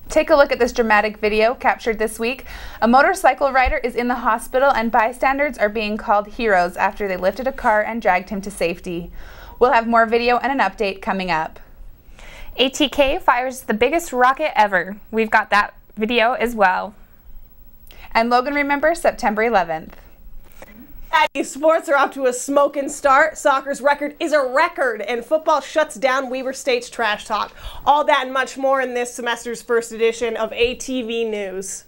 Take a look at this dramatic video captured this week. A motorcycle rider is in the hospital and bystanders are being called heroes after they lifted a car and dragged him to safety. We'll have more video and an update coming up. ATK fires the biggest rocket ever. We've got that video as well. And Logan remembers September 11th. Aggie sports are off to a smoking start. Soccer's record is a record, and football shuts down Weber State's trash talk. All that and much more in this semester's first edition of ATV News.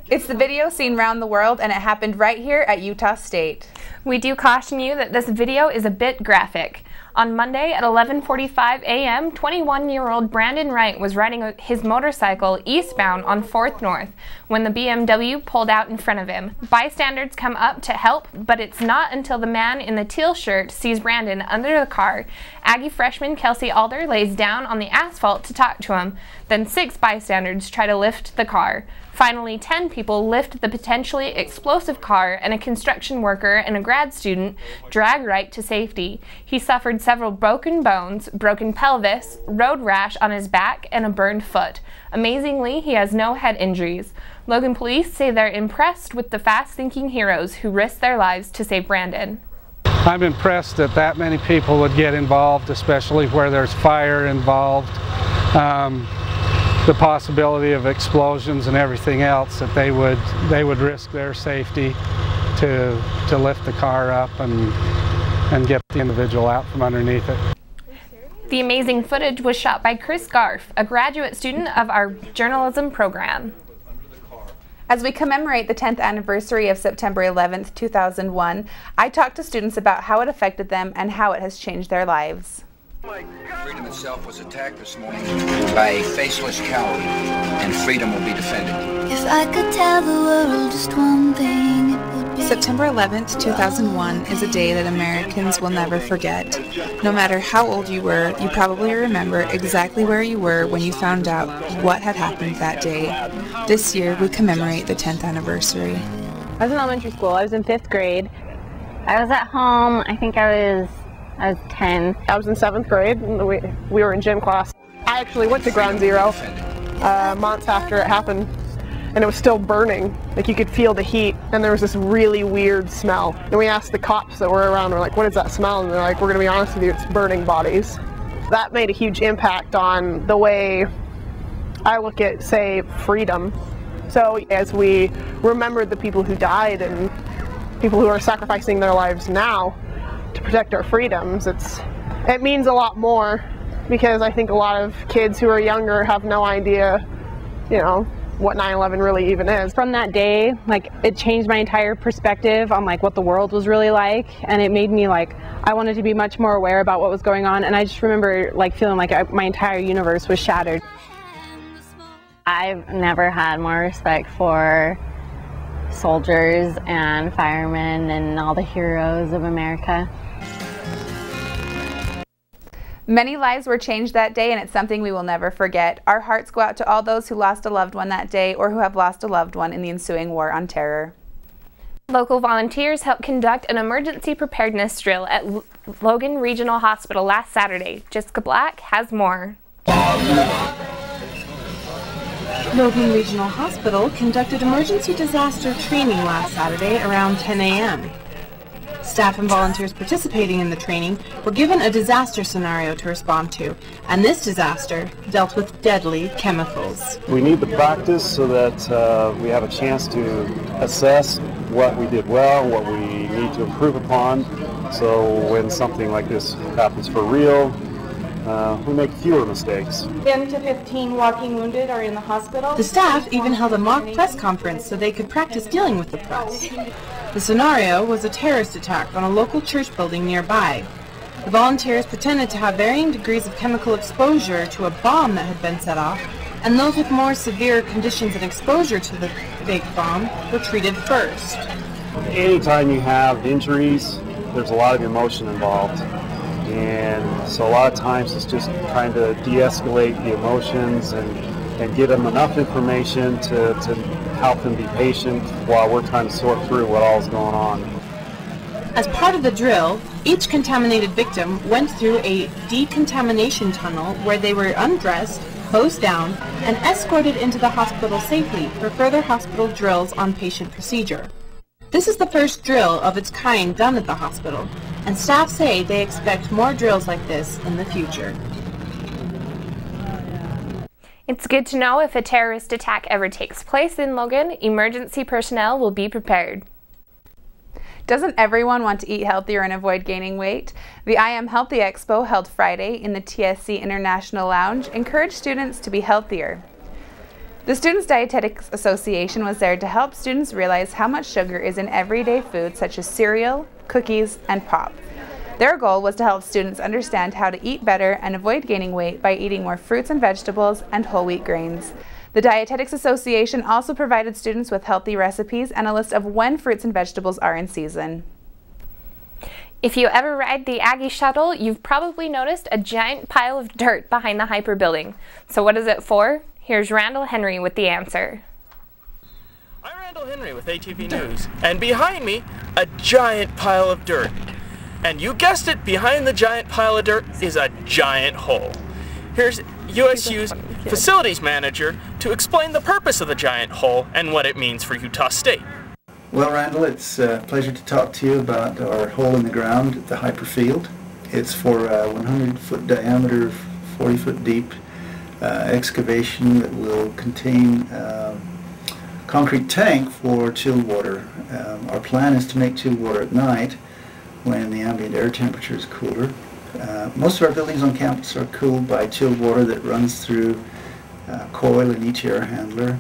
It's the video seen around the world, and it happened right here at Utah State. We do caution you that this video is a bit graphic. On Monday at 11:45 a.m., 21-year-old Brandon Wright was riding his motorcycle eastbound on 4th North when the BMW pulled out in front of him. Bystanders come up to help, but it's not until the man in the teal shirt sees Brandon under the car. Aggie freshman Kelsey Alder lays down on the asphalt to talk to him. Then 6 bystanders try to lift the car. Finally, 10 people lift the potentially explosive car, and a construction worker and a grad student drag Wright to safety. He suffered several broken bones, broken pelvis, road rash on his back, and a burned foot. Amazingly, he has no head injuries. Logan police say they're impressed with the fast-thinking heroes who risked their lives to save Brandon. I'm impressed that many people would get involved, especially where there's fire involved. The possibility of explosions and everything else, that they would risk their safety to lift the car up and get the individual out from underneath it. The amazing footage was shot by Chris Garf, a graduate student of our journalism program. As we commemorate the 10th anniversary of September 11th, 2001, I talked to students about how it affected them and how it has changed their lives. Freedom itself was attacked this morning by a faceless coward, and freedom will be defended. If I could tell the world just one thing, it would be September 11th, 2001 is a day that Americans will never forget. No matter how old you were, you probably remember exactly where you were when you found out what had happened that day. This year, we commemorate the 10th anniversary. I was in elementary school. I was in 5th grade. I was at home. I think I was 10. I was in 7th grade, and we were in gym class. I actually went to Ground Zero months after it happened, and it was still burning. Like, you could feel the heat, and there was this really weird smell. And we asked the cops that were around, we're like, what is that smell? And they're like, we're going to be honest with you, it's burning bodies. That made a huge impact on the way I look at, say, freedom. So as we remembered the people who died and people who are sacrificing their lives now to protect our freedoms, it means a lot more, because I think a lot of kids who are younger have no idea, you know, what 9/11 really even is. From that day, like, it changed my entire perspective on like what the world was really like, and it made me like, I wanted to be much more aware about what was going on, and I just remember like feeling like my entire universe was shattered. I've never had more respect for soldiers and firemen and all the heroes of America. Many lives were changed that day, and it's something we will never forget. Our hearts go out to all those who lost a loved one that day or who have lost a loved one in the ensuing war on terror. Local volunteers helped conduct an emergency preparedness drill at Logan Regional Hospital last Saturday. Jessica Black has more. Logan Regional Hospital conducted emergency disaster training last Saturday around 10 a.m. Staff and volunteers participating in the training were given a disaster scenario to respond to, and this disaster dealt with deadly chemicals. We need the practice so that we have a chance to assess what we did well, what we need to improve upon, so when something like this happens for real, we make fewer mistakes. 10 to 15 walking wounded are in the hospital. The staff even held a mock press conference so they could practice dealing with the press. The scenario was a terrorist attack on a local church building nearby. The volunteers pretended to have varying degrees of chemical exposure to a bomb that had been set off and those with more severe conditions and exposure to the big bomb were treated first. Anytime you have injuries, there's a lot of emotion involved. And so a lot of times it's just trying to de-escalate the emotions and give them enough information to help them be patient while we're trying to sort through what all is going on. As part of the drill, each contaminated victim went through a decontamination tunnel where they were undressed, hosed down, and escorted into the hospital safely for further hospital drills on patient procedure. This is the first drill of its kind done at the hospital, and staff say they expect more drills like this in the future. It's good to know if a terrorist attack ever takes place in Logan, emergency personnel will be prepared. Doesn't everyone want to eat healthier and avoid gaining weight? The Am Healthy Expo, held Friday in the TSC International Lounge, encouraged students to be healthier. The Students' Dietetics Association was there to help students realize how much sugar is in everyday foods such as cereal, cookies, and pop. Their goal was to help students understand how to eat better and avoid gaining weight by eating more fruits and vegetables and whole wheat grains. The Dietetics Association also provided students with healthy recipes and a list of when fruits and vegetables are in season. If you ever ride the Aggie shuttle, you've probably noticed a giant pile of dirt behind the Hyper building. So what is it for? Here's Randall Henry with the answer. I'm Randall Henry with ATV News, and behind me, a giant pile of dirt. And you guessed it, behind the giant pile of dirt is a giant hole. Here's USU's facilities manager to explain the purpose of the giant hole and what it means for Utah State. Well, Randall, it's a pleasure to talk to you about our hole in the ground at the Hyper Field. It's for a 100-foot diameter, 40-foot deep excavation that will contain a concrete tank for chilled water. Our plan is to make chilled water at night when the ambient air temperature is cooler. Most of our buildings on campus are cooled by chilled water that runs through a coil in each air handler.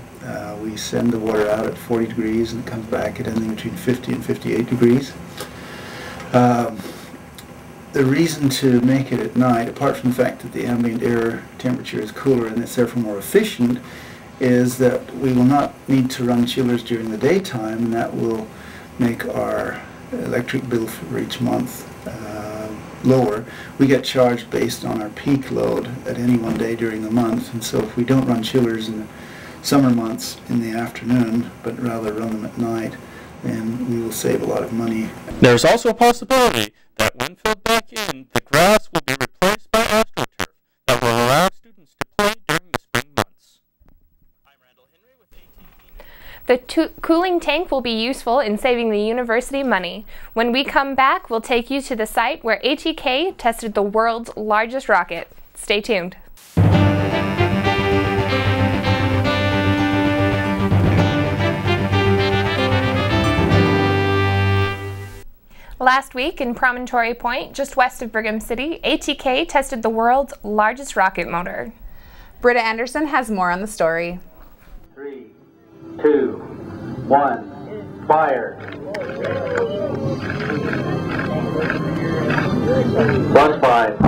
We send the water out at 40 degrees and it comes back at anything between 50 and 58 degrees. The reason to make it at night, apart from the fact that the ambient air temperature is cooler and it's therefore more efficient, is that we will not need to run chillers during the daytime, and that will make our electric bill for each month lower. We get charged based on our peak load at any one day during the month, and so if we don't run chillers in the summer months in the afternoon, but rather run them at night, then we will save a lot of money. There's also a possibility that when filled back in, the grass will be replaced by AstroTurf that will allow students to play during the spring months. I'm Randall Henry with ATV. The cooling tank will be useful in saving the university money. When we come back, we'll take you to the site where ATK tested the world's largest rocket. Stay tuned. Last week in Promontory Point, just west of Brigham City, ATK tested the world's largest rocket motor. Britta Anderson has more on the story. 3, 2, 1, fire. +5.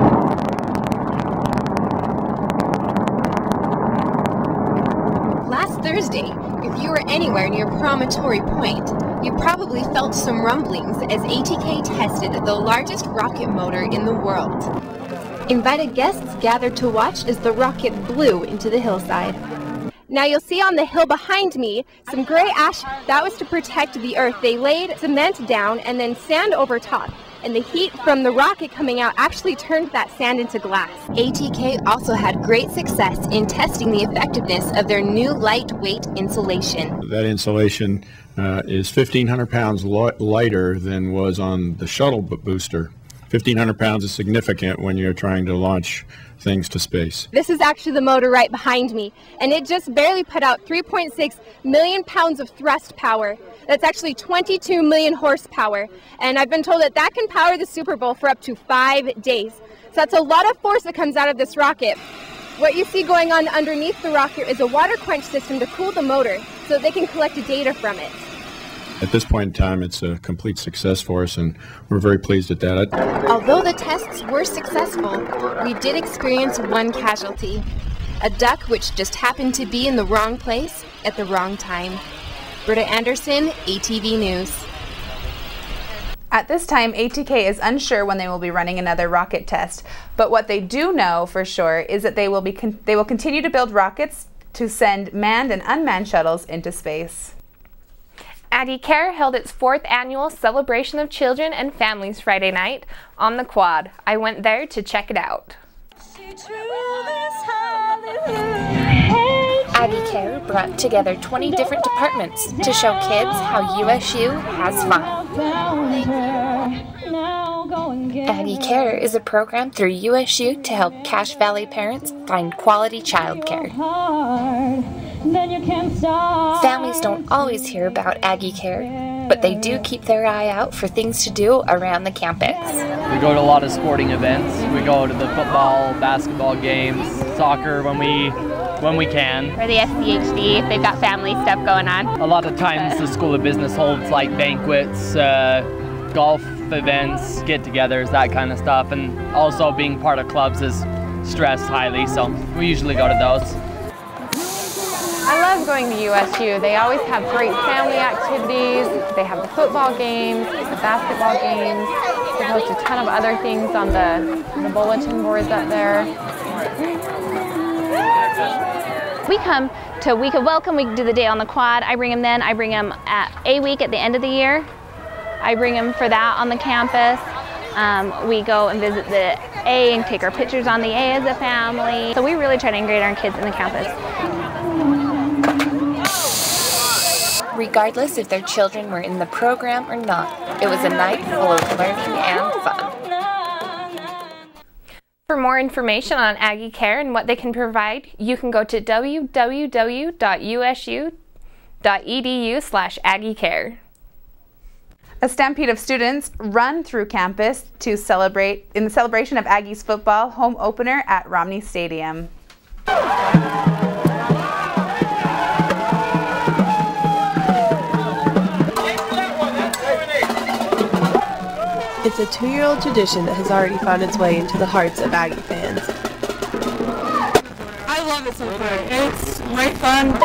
Last Thursday, if you were anywhere near Promontory Point, you probably felt some rumblings as ATK tested the largest rocket motor in the world. Invited guests gathered to watch as the rocket blew into the hillside. Now you'll see on the hill behind me some gray ash. That was to protect the earth. They laid cement down and then sand over top. And the heat from the rocket coming out actually turned that sand into glass. ATK also had great success in testing the effectiveness of their new lightweight insulation. That insulation is 1,500 pounds lighter than was on the shuttle booster. 1,500 pounds is significant when you're trying to launch things to space. This is actually the motor right behind me, and it just barely put out 3.6 million pounds of thrust power. That's actually 22 million horsepower, and I've been told that that can power the Super Bowl for up to 5 days. So that's a lot of force that comes out of this rocket. What you see going on underneath the rocket is a water quench system to cool the motor so they can collect data from it. At this point in time, it's a complete success for us, and we're very pleased at that. Although the tests were successful, we did experience one casualty. A duck which just happened to be in the wrong place at the wrong time. Britta Anderson, ATV News. At this time, ATK is unsure when they will be running another rocket test, but what they do know for sure is that they will continue to build rockets to send manned and unmanned shuttles into space. Aggie Care held its 4th annual Celebration of Children and Families Friday night on the quad. I went there to check it out. Aggie Care brought together 20 different departments to show kids how USU has fun. Aggie Care is a program through USU to help Cache Valley parents find quality childcare. Families don't always hear about Aggie Care, but they do keep their eye out for things to do around the campus. We go to a lot of sporting events. We go to the football, basketball games, soccer when we can. Or the SCHD if they've got family stuff going on. A lot of times the School of Business holds like banquets, golf events, get-togethers, that kind of stuff, and also being part of clubs is stressed highly, so we usually go to those. I love going to USU. They always have great family activities. They have the football games, the basketball games. They host a ton of other things on the bulletin boards up there. We come to Week of Welcome. We do the day on the quad. I bring them then. I bring them at A Week at the end of the year. I bring them for that on the campus. We go and visit the A and take our pictures on the A as a family. So we really try to integrate our kids in the campus. Regardless if their children were in the program or not, it was a night full of learning and fun. For more information on Aggie Care and what they can provide, you can go to www.usu.edu/AggieCare. A stampede of students run through campus to celebrate in the celebration of Aggies football home opener at Romney Stadium. It's a 2-year-old tradition that has already found its way into the hearts of Aggie fans. I love it so far. It's great fun.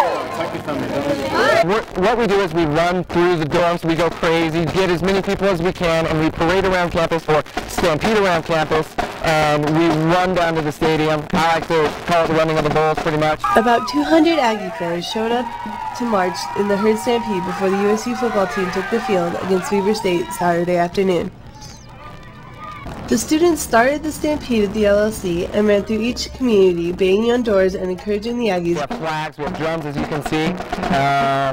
What we do is we run through the dorms, we go crazy, get as many people as we can, and we parade around campus or stampede around campus. We run down to the stadium. I like to call it the running of the bulls pretty much. About 200 Aggie fans showed up to march in the herd stampede before the USU football team took the field against Weber State Saturday afternoon. The students started the stampede at the LLC and ran through each community, banging on doors and encouraging the Aggies. We have flags, we have drums, as you can see.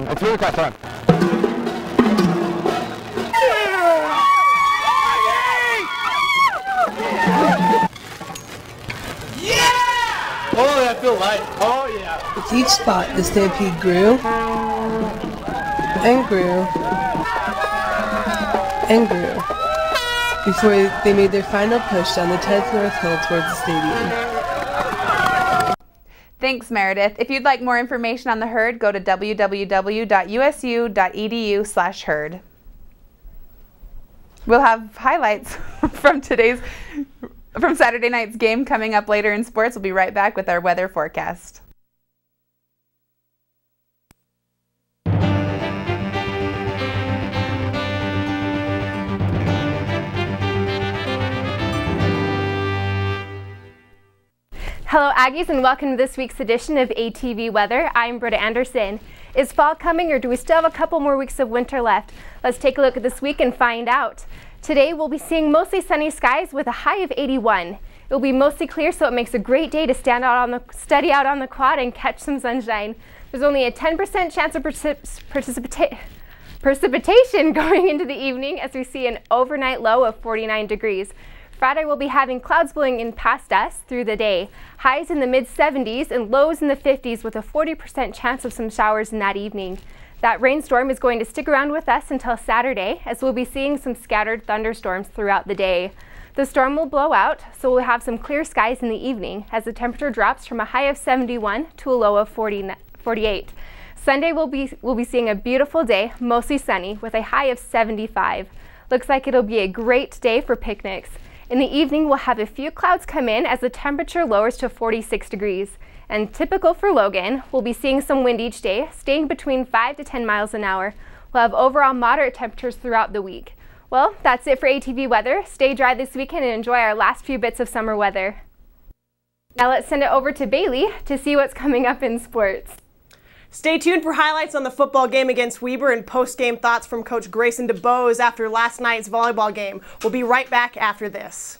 It's really quite fun. Yeah! Oh, that feels light. Oh, yeah. With each spot, the stampede grew and grew and grew before they made their final push down the 10th North Hill towards the stadium. Thanks, Meredith. If you'd like more information on the herd, go to www.usu.edu/herd. We'll have highlights from Saturday night's game coming up later in sports. We'll be right back with our weather forecast. Hello Aggies and welcome to this week's edition of ATV Weather. I'm Britta Anderson. Is fall coming or do we still have a couple more weeks of winter left? Let's take a look at this week and find out. Today we'll be seeing mostly sunny skies with a high of 81. It will be mostly clear, so it makes a great day to study out on the quad and catch some sunshine. There's only a 10% chance of precipitation going into the evening as we see an overnight low of 49 degrees. Friday we'll be having clouds blowing in past us through the day. Highs in the mid-70s and lows in the 50s with a 40% chance of some showers in that evening. That rainstorm is going to stick around with us until Saturday as we'll be seeing some scattered thunderstorms throughout the day. The storm will blow out, so we'll have some clear skies in the evening as the temperature drops from a high of 71 to a low of 48. Sunday we'll be seeing a beautiful day, mostly sunny, with a high of 75. Looks like it'll be a great day for picnics. In the evening, we'll have a few clouds come in as the temperature lowers to 46 degrees. And typical for Logan, we'll be seeing some wind each day, staying between 5 to 10 miles an hour. We'll have overall moderate temperatures throughout the week. Well, that's it for ATV weather. Stay dry this weekend and enjoy our last few bits of summer weather. Now let's send it over to Bailey to see what's coming up in sports. Stay tuned for highlights on the football game against Weber and post-game thoughts from Coach Grayson DeBose after last night's volleyball game. We'll be right back after this.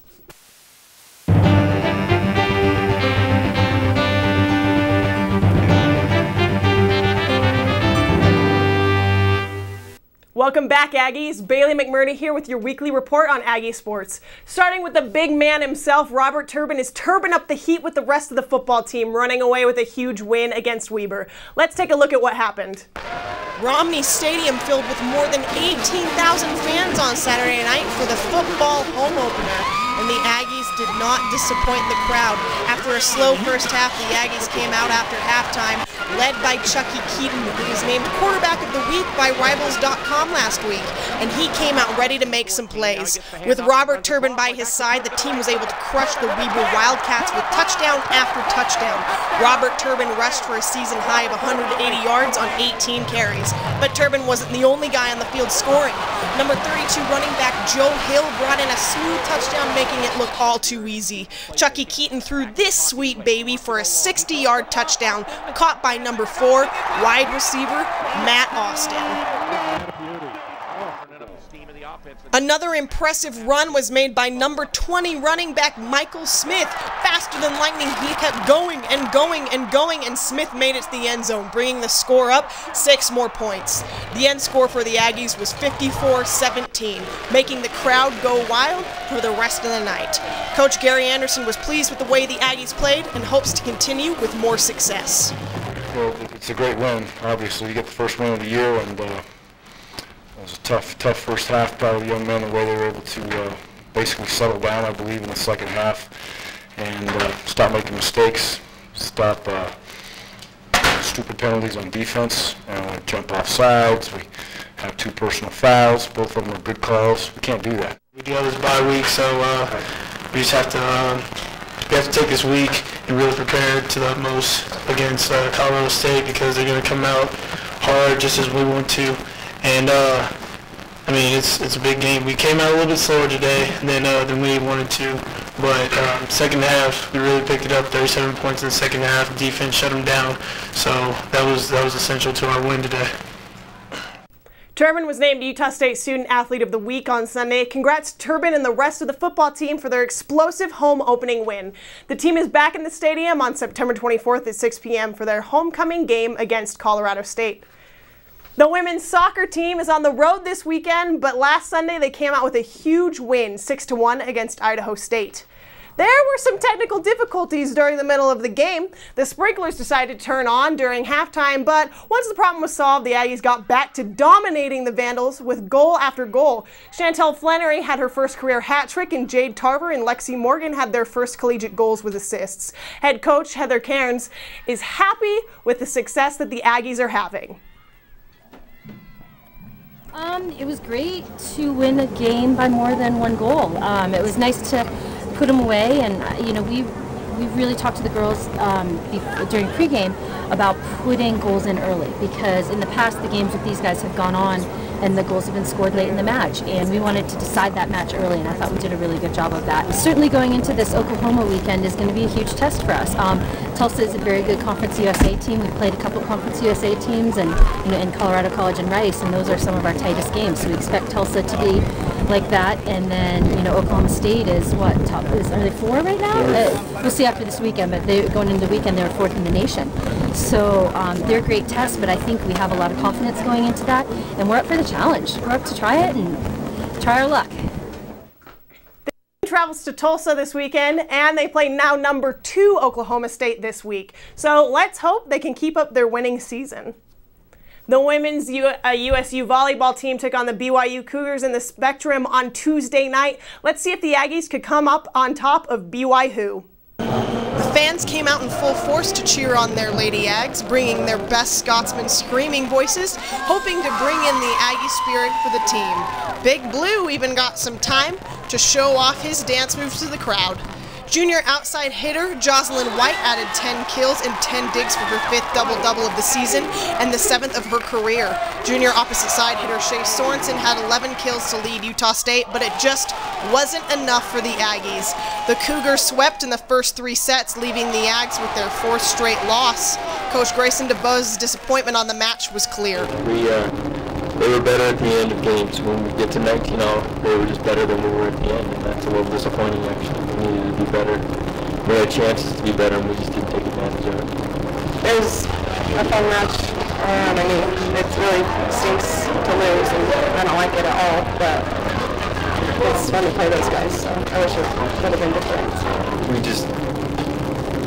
Welcome back, Aggies. Bailey McMurray here with your weekly report on Aggie Sports. Starting with the big man himself, Robert Turbin is turbing up the heat with the rest of the football team, running away with a huge win against Weber. Let's take a look at what happened. Romney Stadium filled with more than 18,000 fans on Saturday night for the football home opener. And the Aggies did not disappoint the crowd. After a slow first half, the Aggies came out after halftime, led by Chucky Keaton, who was named quarterback of the week by Rivals.com last week. And he came out ready to make some plays. With Robert Turbin by his side, the team was able to crush the Weber Wildcats with touchdown after touchdown. Robert Turbin rushed for a season high of 180 yards on 18 carries. But Turbin wasn't the only guy on the field scoring. Number 32 running back Joe Hill brought in a smooth touchdown, making it look all too easy. Chucky Keaton threw this sweet baby for a 60-yard touchdown, caught by number 4 wide receiver Matt Austin. Another impressive run was made by number 20 running back Michael Smith. Faster than lightning, he kept going and going and going, and Smith made it to the end zone, bringing the score up 6 more points. The end score for the Aggies was 54-17, making the crowd go wild for the rest of the night. Coach Gary Anderson was pleased with the way the Aggies played and hopes to continue with more success. Well, it's a great win. Obviously, you get the first win of the year, and it was a tough first half by the young men, the way they were able to basically settle down, I believe, in the second half and stop making mistakes, stop stupid penalties on defense. We jump off sides, we have 2 personal fouls, both of them are good calls. We can't do that. We do have this bye week, so we just have to take this week and really prepare to the utmost against Colorado State, because they're going to come out hard just as we want to. And I mean, it's a big game. We came out a little bit slower today than we wanted to, but second half we really picked it up. 37 points in the second half. Defense shut them down, so that was essential to our win today. Turbin was named Utah State Student Athlete of the Week on Sunday. Congrats to Turbin and the rest of the football team for their explosive home opening win. The team is back in the stadium on September 24th at 6 p.m. for their homecoming game against Colorado State. The women's soccer team is on the road this weekend, but last Sunday they came out with a huge win, 6-1 against Idaho State. There were some technical difficulties during the middle of the game. The sprinklers decided to turn on during halftime, but once the problem was solved, the Aggies got back to dominating the Vandals with goal after goal. Chantel Flannery had her first career hat trick, and Jade Tarver and Lexi Morgan had their first collegiate goals with assists. Head coach Heather Cairns is happy with the success that the Aggies are having. It was great to win a game by more than 1 goal. It was nice to put them away, and you know, we really talked to the girls during pregame about putting goals in early, because in the past the games with these guys have gone on and the goals have been scored late in the match, and we wanted to decide that match early, and I thought we did a really good job of that. Certainly going into this Oklahoma weekend is going to be a huge test for us. Tulsa is a very good Conference USA team. We've played a couple Conference USA teams, and you know, in Colorado College and Rice, and those are some of our tightest games. So we expect Tulsa to be like that, and then you know, Oklahoma State is what, top is, are they 4 right now? We'll see after this weekend, but they're going into the weekend, they're 4th in the nation. So they're a great test, but I think we have a lot of confidence going into that, and we're up for the challenge. We're up to try it and try our luck. The team travels to Tulsa this weekend, and they play now number 2 Oklahoma State this week. So let's hope they can keep up their winning season. The women's USU volleyball team took on the BYU Cougars in the Spectrum on Tuesday night. Let's see if the Aggies could come up on top of BYU. The fans came out in full force to cheer on their Lady Ags, bringing their best Scotsman screaming voices, hoping to bring in the Aggie spirit for the team. Big Blue even got some time to show off his dance moves to the crowd. Junior outside hitter Jocelyn White added 10 kills and 10 digs for her 5th double-double of the season and the 7th of her career. Junior opposite side hitter Shay Sorensen had 11 kills to lead Utah State, but it just wasn't enough for the Aggies. The Cougars swept in the first 3 sets, leaving the Ags with their 4th straight loss. Coach Grayson DeBoe's disappointment on the match was clear. They were better at the end of games. When we get to 19-0, they were just better than we were at the end, and that's a little disappointing, actually. We needed to be better. We had chances to be better, and we just didn't take advantage of it. It was a fun match. I mean, it really stinks to lose, and I don't like it at all, but it's fun to play those guys, so I wish it would have been different.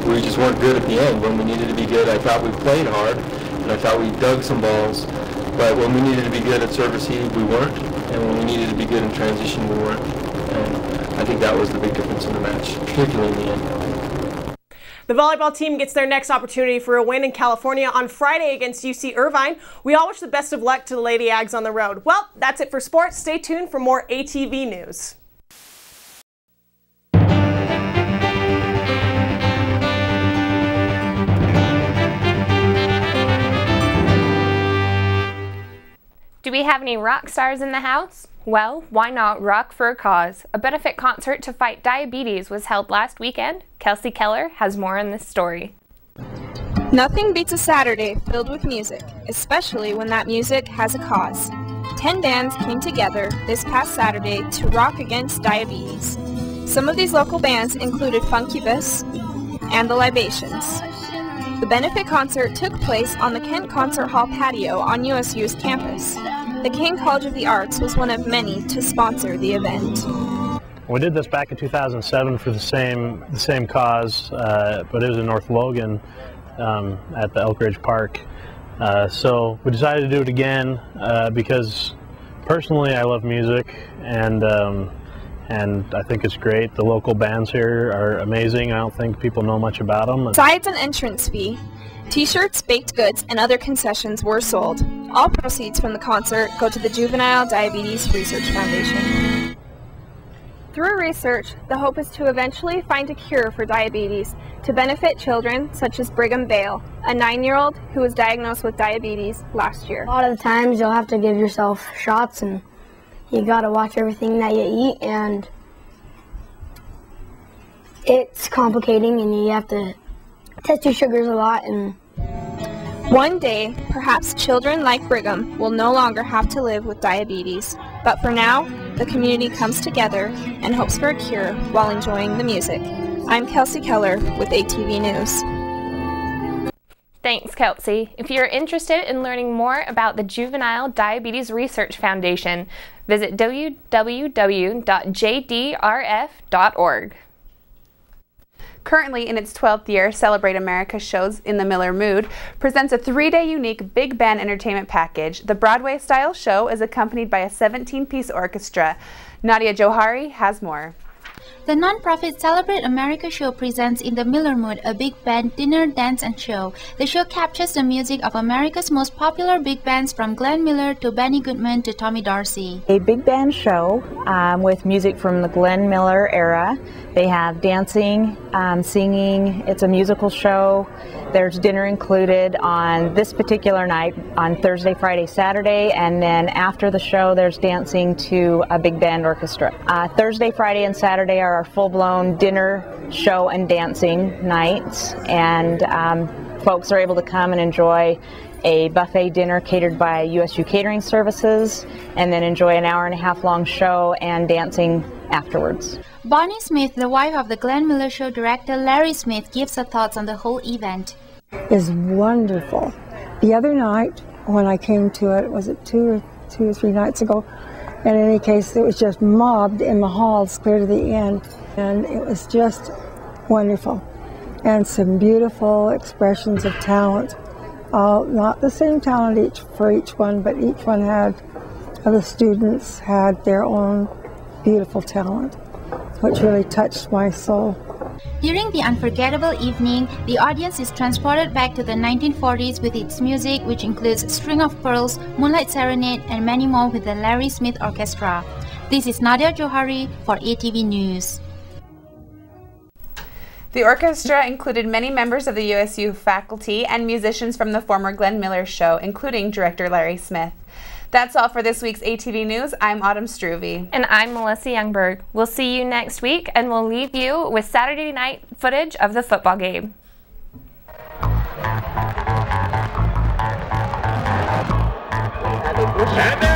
We just weren't good at the end. When we needed to be good, I thought we played hard, and I thought we dug some balls. But when we needed to be good at serve receive, we weren't. And when we needed to be good in transition, we weren't. And I think that was the big difference in the match, particularly in the end. The volleyball team gets their next opportunity for a win in California on Friday against UC Irvine. We all wish the best of luck to the Lady Ags on the road. Well, that's it for sports. Stay tuned for more ATV news. Do we have any rock stars in the house? Well, why not rock for a cause? A benefit concert to fight diabetes was held last weekend. Kelsey Keller has more on this story. Nothing beats a Saturday filled with music, especially when that music has a cause. 10 bands came together this past Saturday to rock against diabetes. Some of these local bands included Funkubus and the Libations. The benefit concert took place on the Kent Concert Hall patio on USU's campus. The King College of the Arts was one of many to sponsor the event. We did this back in 2007 for the same cause, but it was in North Logan at the Elk Ridge Park. So we decided to do it again because personally I love music, and I think it's great. The local bands here are amazing. I don't think people know much about them. Besides an entrance fee, t-shirts, baked goods, and other concessions were sold. All proceeds from the concert go to the Juvenile Diabetes Research Foundation. Through research, the hope is to eventually find a cure for diabetes to benefit children such as Brigham Vale, a 9-year-old who was diagnosed with diabetes last year. A lot of the times you'll have to give yourself shots, and you gotta watch everything that you eat, and it's complicating, and you have to test your sugars a lot. And one day, perhaps children like Brigham will no longer have to live with diabetes. But for now, the community comes together and hopes for a cure while enjoying the music. I'm Kelsey Keller with ATV News. Thanks, Kelsey. If you're interested in learning more about the Juvenile Diabetes Research Foundation, visit www.jdrf.org. Currently in its 12th year, Celebrate America shows In the Miller Mood presents a 3-day unique big band entertainment package. The Broadway-style show is accompanied by a 17-piece orchestra. Nadia Johari has more. The nonprofit Celebrate America show presents In the Miller Mood, a big band dinner, dance, and show. The show captures the music of America's most popular big bands from Glenn Miller to Benny Goodman to Tommy Dorsey. A big band show with music from the Glenn Miller era. They have dancing, singing. It's a musical show. There's dinner included on this particular night on Thursday, Friday, Saturday, and then after the show there's dancing to a big band orchestra. Thursday, Friday, and Saturday are our full-blown dinner, show, and dancing nights, and folks are able to come and enjoy a buffet dinner catered by USU Catering Services, and then enjoy an hour-and-a-half long show and dancing afterwards. Bonnie Smith, the wife of the Glenn Miller Show director Larry Smith, gives her thoughts on the whole event. Is wonderful. The other night when I came to it, was it two or three nights ago? In any case, it was just mobbed in the halls clear to the end, and it was just wonderful. And some beautiful expressions of talent. Not the same talent for each one, but each one had, the students had their own beautiful talent, which really touched my soul. During the unforgettable evening, the audience is transported back to the 1940s with its music, which includes String of Pearls, Moonlight Serenade, and many more with the Larry Smith Orchestra. This is Nadia Johari for ATV News. The orchestra included many members of the USU faculty and musicians from the former Glenn Miller show, including director Larry Smith. That's all for this week's ATV News. I'm Autumn Struve. And I'm Melissa Youngberg. We'll see you next week, and we'll leave you with Saturday night footage of the football game. And